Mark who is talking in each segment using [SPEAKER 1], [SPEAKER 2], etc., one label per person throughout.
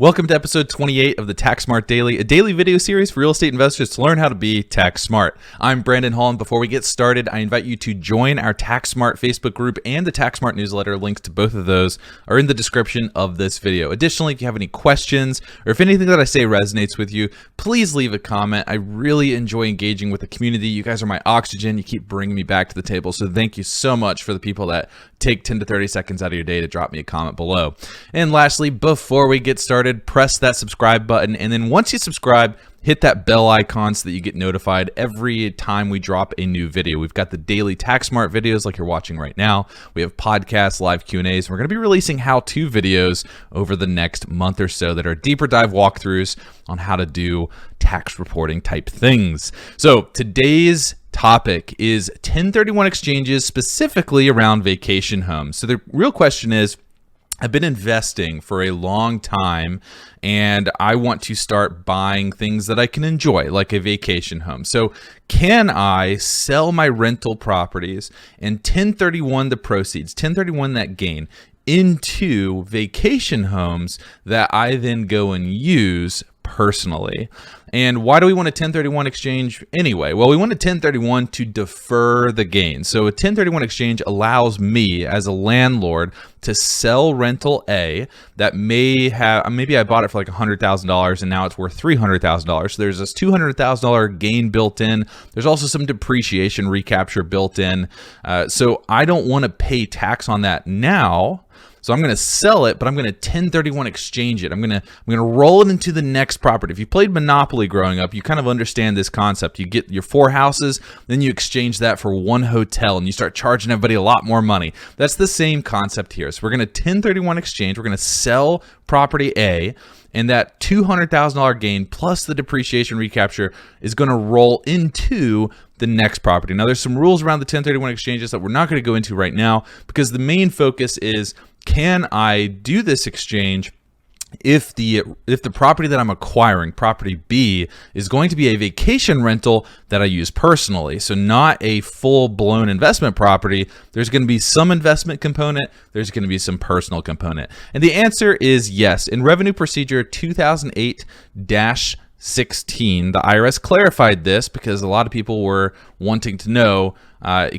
[SPEAKER 1] Welcome to episode 28 of the Tax Smart Daily, a daily video series for real estate investors to learn how to be tax smart. I'm Brandon Hall, and before we get started, I invite you to join our Tax Smart Facebook group and the Tax Smart newsletter. Links to both of those are in the description of this video. Additionally, if you have any questions or if anything that I say resonates with you, please leave a comment. I really enjoy engaging with the community. You guys are my oxygen. You keep bringing me back to the table, so thank you so much for the people that take 10 to 30 seconds out of your day to drop me a comment below. And lastly, before we get started, press that subscribe button, and then once you subscribe, hit that bell icon so that you get notified every time we drop a new video. We've got the daily Tax Smart videos like you're watching right now. We have podcasts, live Q&As. We're going to be releasing how-to videos over the next month or so that are deeper dive walkthroughs on how to do tax reporting type things. So today's topic is 1031 exchanges, specifically around vacation homes. So the real question is, I've been investing for a long time and I want to start buying things that I can enjoy, like a vacation home. So can I sell my rental properties and 1031 the proceeds, 1031 that gain, into vacation homes that I then go and use personally? And why do we want a 1031 exchange anyway? Well, we want a 1031 to defer the gain. So a 1031 exchange allows me as a landlord to sell rental A that maybe I bought it for like $100,000 and now it's worth $300,000. So there's this $200,000 gain built in. There's also some depreciation recapture built in. So I don't want to pay tax on that now. So I'm going to sell it, but I'm going to 1031 exchange it. I'm going to roll it into the next property. If you played Monopoly growing up, you kind of understand this concept. You get your 4 houses, then you exchange that for 1 hotel, and you start charging everybody a lot more money. That's the same concept here. So we're going to 1031 exchange. We're going to sell property A, and that $200,000 gain plus the depreciation recapture is going to roll into the next property. Now, there's some rules around the 1031 exchanges that we're not going to go into right now because the main focus is, can I do this exchange if the property that I'm acquiring, property B, is going to be a vacation rental that I use personally? So not a full-blown investment property. There's going to be some investment component. There's going to be some personal component. And the answer is yes. In Revenue Procedure 2008-16, the IRS clarified this because a lot of people were wanting to know,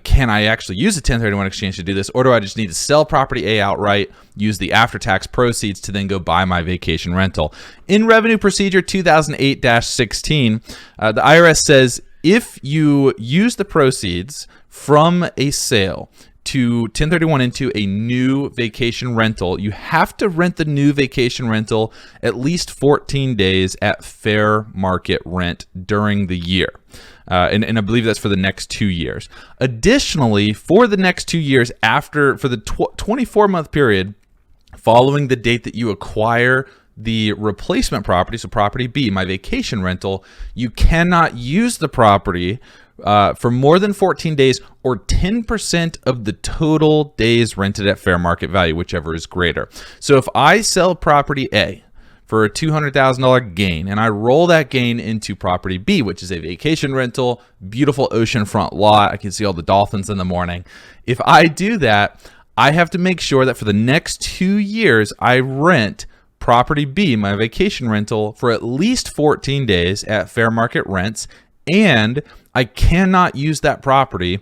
[SPEAKER 1] can I actually use a 1031 exchange to do this, or do I just need to sell property A outright, use the after-tax proceeds to then go buy my vacation rental? In Revenue Procedure 2008-16, the IRS says if you use the proceeds from a sale to 1031 into a new vacation rental, you have to rent the new vacation rental at least 14 days at fair market rent during the year. And I believe that's for the next 2 years. Additionally, for the next 2 years for the 24-month period following the date that you acquire the replacement property, so property B, my vacation rental, you cannot use the property for more than 14 days or 10% of the total days rented at fair market value, whichever is greater. So if I sell property A for a $200,000 gain and I roll that gain into property B, which is a vacation rental, beautiful oceanfront lot, I can see all the dolphins in the morning. If I do that, I have to make sure that for the next 2 years, I rent property B, my vacation rental, for at least 14 days at fair market rents, and I cannot use that property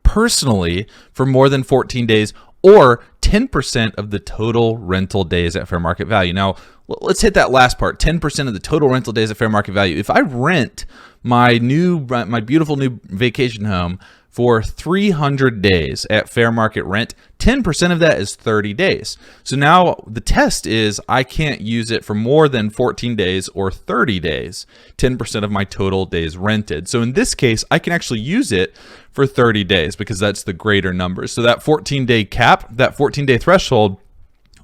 [SPEAKER 1] personally for more than 14 days or 10% of the total rental days at fair market value. Now, let's hit that last part, 10% of the total rental days at fair market value. If I rent my beautiful new vacation home for 300 days at fair market rent, 10% of that is 30 days. So now the test is I can't use it for more than 14 days or 30 days, 10% of my total days rented. So in this case, I can actually use it for 30 days because that's the greater number. So that 14-day cap, that 14-day threshold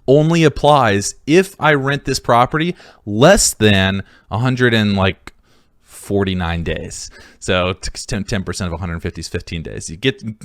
[SPEAKER 1] only applies if I rent this property less than 149 days. So 10% of 150 is 15 days. You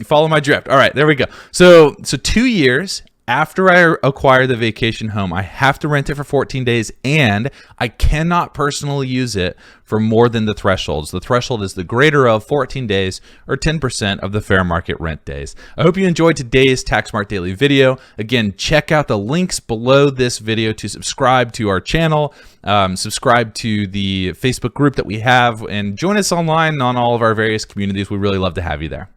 [SPEAKER 1] follow my drift. All right, there we go. So 2 years After I acquire the vacation home, I have to rent it for 14 days, and I cannot personally use it for more than the thresholds. The threshold is the greater of 14 days or 10% of the fair market rent days. I hope you enjoyed today's TaxSmart Daily video. Again, check out the links below this video to subscribe to our channel, subscribe to the Facebook group that we have, and join us online on all of our various communities. We really love to have you there.